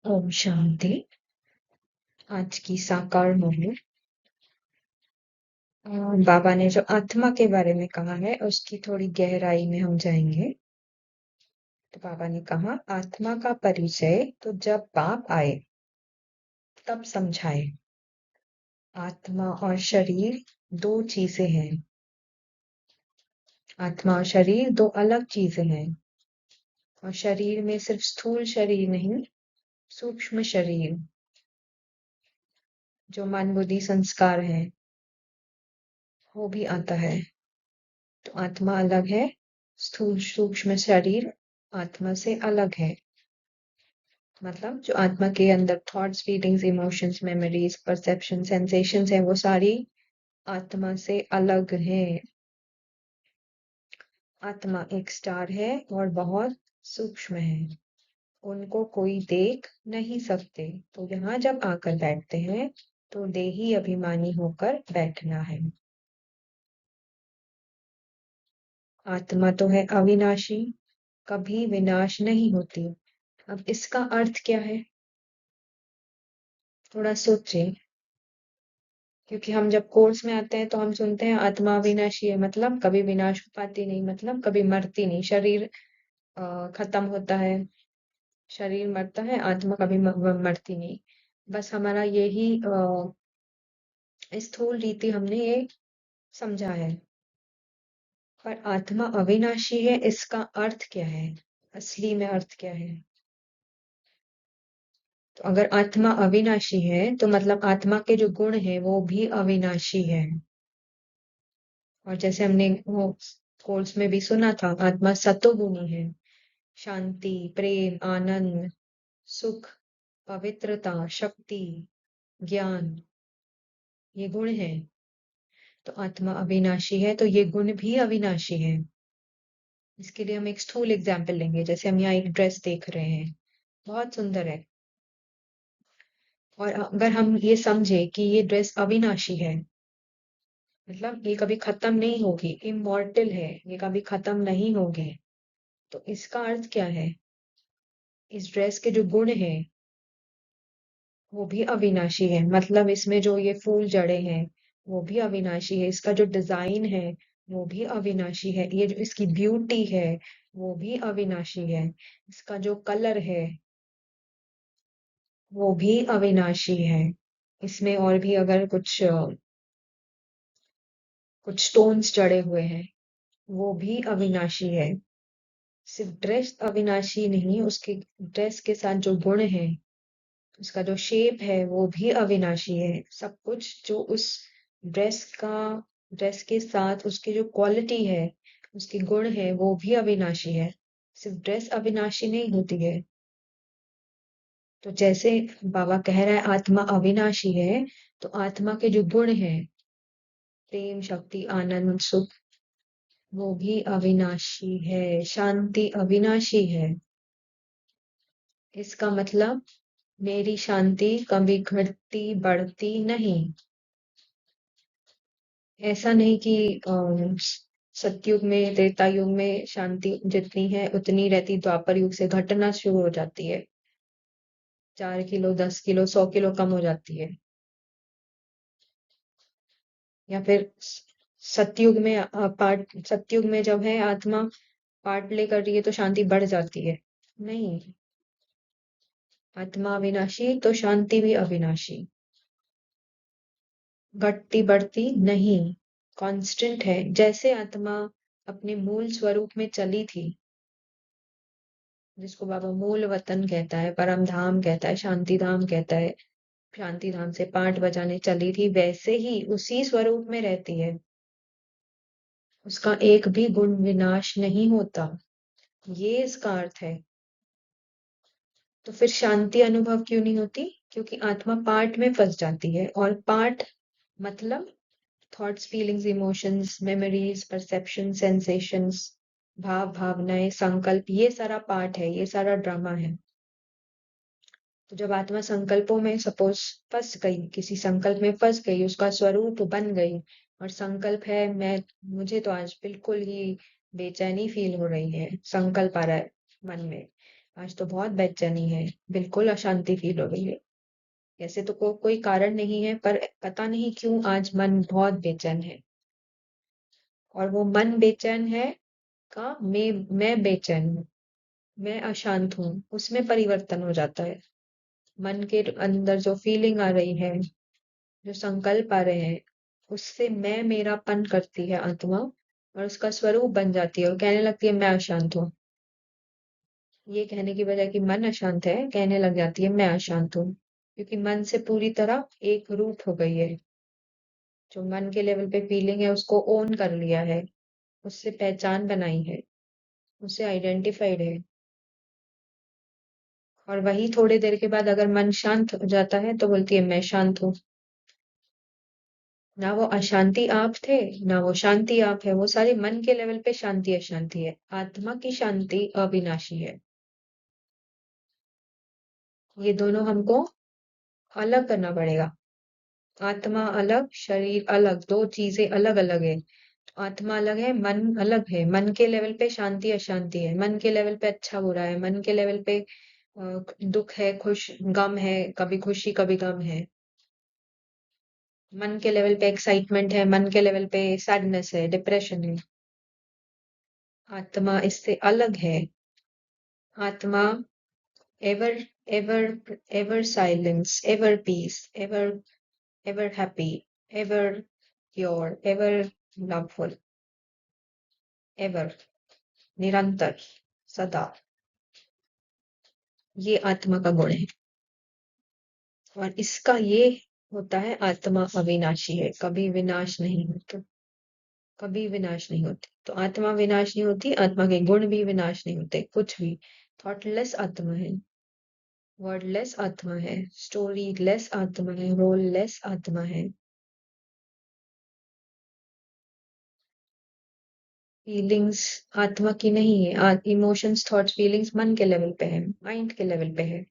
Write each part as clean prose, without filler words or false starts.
ओम शांति। आज की साकार मूल्य। बाबा ने जो आत्मा के बारे में कहा है उसकी थोड़ी गहराई में हम जाएंगे। तो बाबा ने कहा आत्मा का परिचय तो जब बाप आए तब समझाए। आत्मा और शरीर दो चीजें हैं। आत्मा और शरीर दो अलग चीजें हैं। और शरीर में सिर्फ स्थूल शरीर नहीं, सूक्ष्म शरीर जो मन बुद्धि संस्कार है वो भी आता है। तो आत्मा अलग है, स्थूल सूक्ष्म शरीर आत्मा से अलग है। मतलब जो आत्मा के अंदर thoughts, feelings, emotions, memories, perception, sensations है वो सारी आत्मा से अलग है। आत्मा एक स्टार है और बहुत सूक्ष्म है। उनको कोई देख नहीं सकते। तो यहाँ जब आकर बैठते हैं तो देही अभिमानी होकर बैठना है। आत्मा तो है अविनाशी, कभी विनाश नहीं होती। अब इसका अर्थ क्या है, थोड़ा सोचें। क्योंकि हम जब कोर्स में आते हैं तो हम सुनते हैं आत्मा अविनाशी है, मतलब कभी विनाश पाती नहीं, मतलब कभी मरती नहीं। शरीर खत्म होता है, शरीर मरता है, आत्मा कभी मरती नहीं। बस हमारा यही स्थूल रीति हमने ये समझा है। पर आत्मा अविनाशी है, इसका अर्थ क्या है, असली में अर्थ क्या है? तो अगर आत्मा अविनाशी है तो मतलब आत्मा के जो गुण है वो भी अविनाशी है। और जैसे हमने वो कोर्स में भी सुना था, आत्मा सतोगुणी है। शांति, प्रेम, आनंद, सुख, पवित्रता, शक्ति, ज्ञान, ये गुण है। तो आत्मा अविनाशी है तो ये गुण भी अविनाशी है। इसके लिए हम एक स्थूल एग्जाम्पल लेंगे। जैसे हम यहाँ एक ड्रेस देख रहे हैं, बहुत सुंदर है। और अगर हम ये समझे कि ये ड्रेस अविनाशी है, मतलब ये कभी खत्म नहीं होगी, इमॉर्टल है, ये कभी खत्म नहीं होगी, तो इसका अर्थ क्या है? इस ड्रेस के जो गुण है वो भी अविनाशी है। मतलब इसमें जो ये फूल जड़े हैं वो भी अविनाशी है। इसका जो डिजाइन है वो भी अविनाशी है। ये जो इसकी ब्यूटी है वो भी अविनाशी है। इसका जो कलर है वो भी अविनाशी है। इसमें और भी अगर कुछ स्टोन्स जड़े हुए हैं वो भी अविनाशी है। सिर्फ ड्रेस अविनाशी नहीं, उसके ड्रेस के साथ जो गुण है, उसका जो शेप है वो भी अविनाशी है। सब कुछ जो उस ड्रेस का ड्रेस के साथ उसकी जो क्वालिटी है, उसके गुण है, वो भी अविनाशी है। सिर्फ ड्रेस अविनाशी नहीं होती है। तो जैसे बाबा कह रहा है आत्मा अविनाशी है, तो आत्मा के जो गुण है, प्रेम, शक्ति, आनंद, सुख, वो भी अविनाशी है। शांति अविनाशी है। इसका मतलब मेरी शांति कभी घटती बढ़ती नहीं। ऐसा नहीं कि सतयुग में, त्रेता युग में शांति जितनी है उतनी रहती, द्वापर युग से घटना शुरू हो जाती है। 4 किलो, 10 किलो, 100 किलो कम हो जाती है। या फिर सतयुग में पाठ सतयुग में जब है आत्मा पाठ प्ले कर रही है तो शांति बढ़ जाती है? नहीं। आत्मा अविनाशी तो शांति भी अविनाशी, घटती बढ़ती नहीं, कांस्टेंट है। जैसे आत्मा अपने मूल स्वरूप में चली थी, जिसको बाबा मूल वतन कहता है, परम धाम कहता है, शांति धाम कहता है, शांति धाम से पाठ बजाने चली थी, वैसे ही उसी स्वरूप में रहती है। उसका एक भी गुण विनाश नहीं होता, ये इसका अर्थ है। तो फिर शांति अनुभव क्यों नहीं होती? क्योंकि आत्मा पाठ में फंस जाती है। और पाठ मतलब thoughts, feelings, emotions, memories, perception, sensations, भाव, भावनाएं, संकल्प, ये सारा पाठ है, ये सारा ड्रामा है। तो जब आत्मा संकल्पों में सपोज फंस गई, किसी संकल्प में फंस गई, उसका स्वरूप बन गई, और संकल्प है मैं, मुझे तो आज बिल्कुल ही बेचैनी फील हो रही है, संकल्प आ रहा है मन में, आज तो बहुत बेचैनी है, बिल्कुल अशांति फील हो रही है। ऐसे तो कोई कारण नहीं है, पर पता नहीं क्यों आज मन बहुत बेचैन है। और वो मन बेचैन है का मैं बेचैन हूँ, मैं अशांत हूँ, उसमें परिवर्तन हो जाता है। मन के अंदर जो फीलिंग आ रही है, जो संकल्प आ रहे हैं, उससे मैं मेरापन करती है आत्मा, और उसका स्वरूप बन जाती है और कहने लगती है मैं अशांत हूँ। ये कहने की बजाय कि मन अशांत है, कहने लग जाती है मैं अशांत हूँ, क्योंकि मन से पूरी तरह एक रूट हो गई है। जो मन के लेवल पे फीलिंग है उसको ओन कर लिया है, उससे पहचान बनाई है, उससे आइडेंटिफाइड है। और वही थोड़ी देर के बाद अगर मन शांत हो जाता है तो बोलती है मैं शांत हूँ। ना वो अशांति आप थे, ना वो शांति आप है, वो सारी मन के लेवल पे शांति अशांति है। आत्मा की शांति अविनाशी है। ये दोनों हमको अलग करना पड़ेगा। आत्मा अलग, शरीर अलग, दो चीजें अलग अलग है। आत्मा अलग है, मन अलग है। मन के लेवल पे शांति अशांति है, मन के लेवल पे अच्छा बुरा है, मन के लेवल पे दुख है, खुश गम है, कभी खुशी कभी गम है। मन के लेवल पे एक्साइटमेंट है, मन के लेवल पे सैडनेस है, डिप्रेशन है। आत्मा इससे अलग है। आत्मा ever ever ever silence, ever peace, ever happy, ever pure, ever loveful, ever निरंतर, सदा। ये आत्मा का गुण है। और इसका ये होता है आत्मा अविनाशी है, कभी विनाश नहीं होता, कभी विनाश नहीं होती। तो आत्मा विनाश नहीं होती, आत्मा के गुण भी विनाश नहीं होते, कुछ भी। थॉटलेस आत्मा है, वर्डलेस आत्मा है, स्टोरी लेस आत्मा है, रोल लेस आत्मा है। फीलिंग्स आत्मा की नहीं है। इमोशंस थॉट्स फीलिंग्स मन के लेवल पे है, माइंड के लेवल पे है।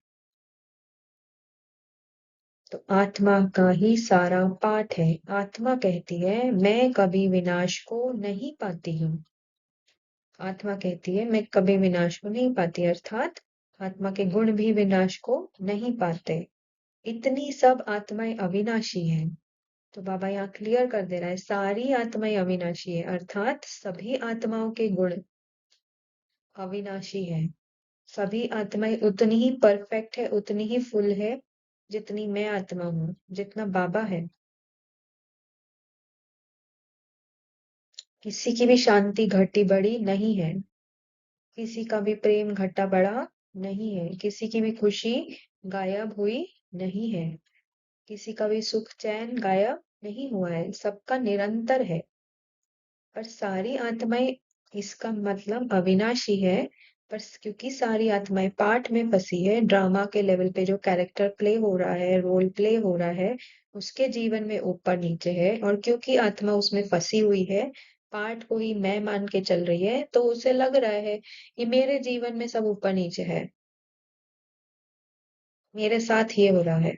तो आत्मा का ही सारा पाठ है। आत्मा कहती है मैं कभी विनाश को नहीं पाती हूँ। आत्मा कहती है मैं कभी विनाश को नहीं पाती, अर्थात आत्मा के गुण भी विनाश को नहीं पाते। इतनी सब आत्माएं अविनाशी हैं। तो बाबा यहाँ क्लियर कर दे रहा है सारी आत्माएं अविनाशी है, अर्थात सभी आत्माओं के गुण अविनाशी है। सभी आत्माएं उतनी ही परफेक्ट है, उतनी ही फुल है, जितनी मैं आत्मा हूँ, जितना बाबा है। किसी की भी शांति घटी बढ़ी नहीं है, किसी का भी प्रेम घटा बढ़ा नहीं है, किसी की भी खुशी गायब हुई नहीं है, किसी का भी सुख चैन गायब नहीं हुआ है, सबका निरंतर है। पर सारी आत्माएं, इसका मतलब अविनाशी है। पर क्योंकि सारी आत्माएं पार्ट में फंसी है, ड्रामा के लेवल पे जो कैरेक्टर प्ले हो रहा है, रोल प्ले हो रहा है, उसके जीवन में ऊपर नीचे है, और क्योंकि आत्मा उसमें फंसी हुई है, पार्ट को ही मैं मान के चल रही है, तो उसे लग रहा है कि मेरे जीवन में सब ऊपर नीचे है, मेरे साथ ये हो रहा है।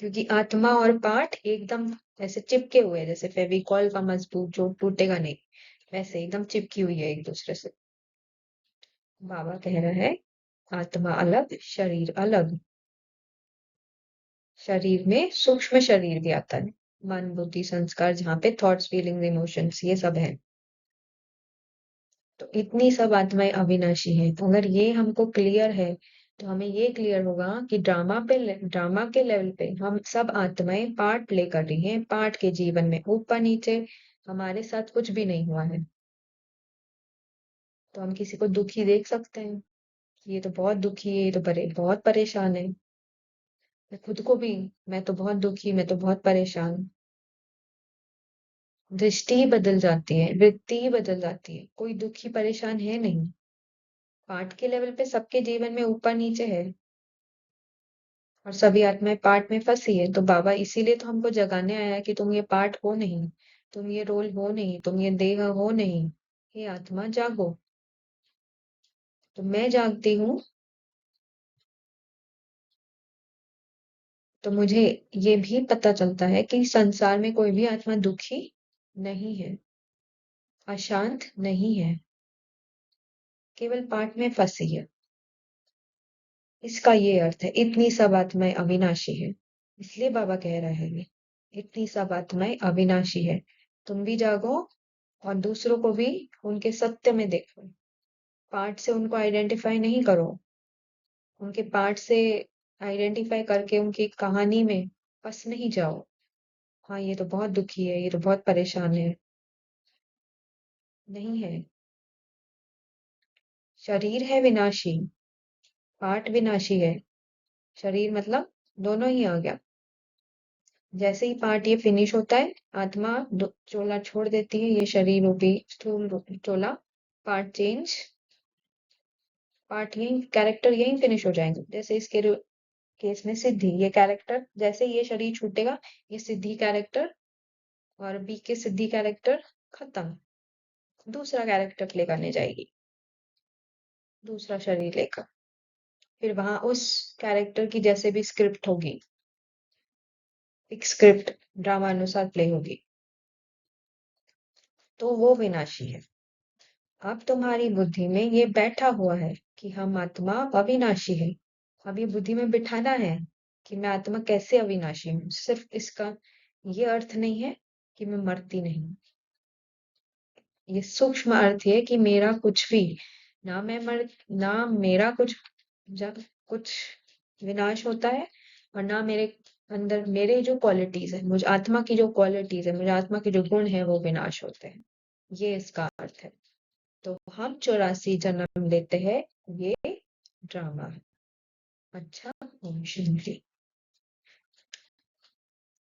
क्योंकि आत्मा और पाठ एकदम ऐसे चिपके हुए हैं, जैसे फेविकॉल का मजबूत जो टूटेगा नहीं, वैसे एकदम चिपकी हुई है एक दूसरे से। बाबा कह रहा है आत्मा अलग, शरीर अलग। शरीर में सूक्ष्म शरीर भी आता है, मन बुद्धि संस्कार, जहाँ पे थॉट्स फीलिंग्स इमोशंस ये सब है। तो इतनी सब आत्माएं अविनाशी हैं। तो अगर ये हमको क्लियर है, तो हमें ये क्लियर होगा कि ड्रामा के लेवल पे हम सब आत्माएं पार्ट प्ले कर रही हैं, पार्ट के जीवन में ऊपर नीचे। हमारे साथ कुछ भी नहीं हुआ है। तो हम किसी को दुखी देख सकते हैं, ये तो बहुत दुखी है, ये तो बहुत परेशान है। मैं खुद को भी, मैं तो बहुत दुखी, मैं तो बहुत परेशान। दृष्टि ही बदल जाती है, वृत्ति ही बदल जाती है, कोई दुखी परेशान है नहीं। पाठ के लेवल पे सबके जीवन में ऊपर नीचे है, और सभी आत्माएं पाठ में फंसी है। तो बाबा इसीलिए तो हमको जगाने आया है कि तुम ये पाठ हो नहीं, तुम ये रोल हो नहीं, तुम ये देह हो नहीं। ये आत्मा जागो। तो मैं जागती हूँ, तो मुझे ये भी पता चलता है कि संसार में कोई भी आत्मा दुखी नहीं है, अशांत नहीं है, केवल पाठ में फंसी है। इसका ये अर्थ है, इतनी सब आत्माएं अविनाशी है। इसलिए बाबा कह रहे हैं, इतनी सब आत्माएं अविनाशी है। तुम भी जागो और दूसरों को भी उनके सत्य में देखो। पार्ट से उनको आइडेंटिफाई नहीं करो, उनके पार्ट से आइडेंटिफाई करके उनकी कहानी में फंस नहीं जाओ। हाँ, ये तो बहुत दुखी है, ये तो बहुत परेशान है। नहीं है। शरीर है विनाशी, पार्ट विनाशी है। शरीर मतलब दोनों ही आ गया। जैसे ही पार्ट ये फिनिश होता है, आत्मा चोला छोड़ देती है, ये शरीर रूपी स्थूल चोला, पार्ट चेंज, पार्ट यही, कैरेक्टर यही फिनिश हो जाएंगे। जैसे इसके केस में सिद्धि, ये कैरेक्टर जैसे ये शरीर छूटेगा, ये सिद्धि कैरेक्टर और बी के सिद्धि कैरेक्टर खत्म। दूसरा कैरेक्टर प्ले करने जाएगी, दूसरा शरीर लेकर। फिर वहां उस कैरेक्टर की जैसे भी स्क्रिप्ट होगी, एक स्क्रिप्ट ड्रामा अनुसार प्ले होगी, तो वो विनाशी है। अब तुम्हारी बुद्धि में ये बैठा हुआ है कि हम आत्मा अविनाशी है। अब ये बुद्धि में बिठाना है कि मैं आत्मा कैसे अविनाशी हूँ। सिर्फ इसका ये अर्थ नहीं है कि मैं मरती नहीं। ये सूक्ष्म अर्थ है कि मेरा कुछ भी, ना मैं मर, ना मेरा कुछ, जब कुछ विनाश होता है, और ना मेरे अंदर मेरे जो क्वालिटीज है, मुझ आत्मा की जो क्वालिटीज है, मुझे आत्मा के जो गुण है वो विनाश होते हैं। ये इसका अर्थ है। तो हम 84 जन्म लेते हैं, ये ड्रामा है। अच्छा, ओम शांति।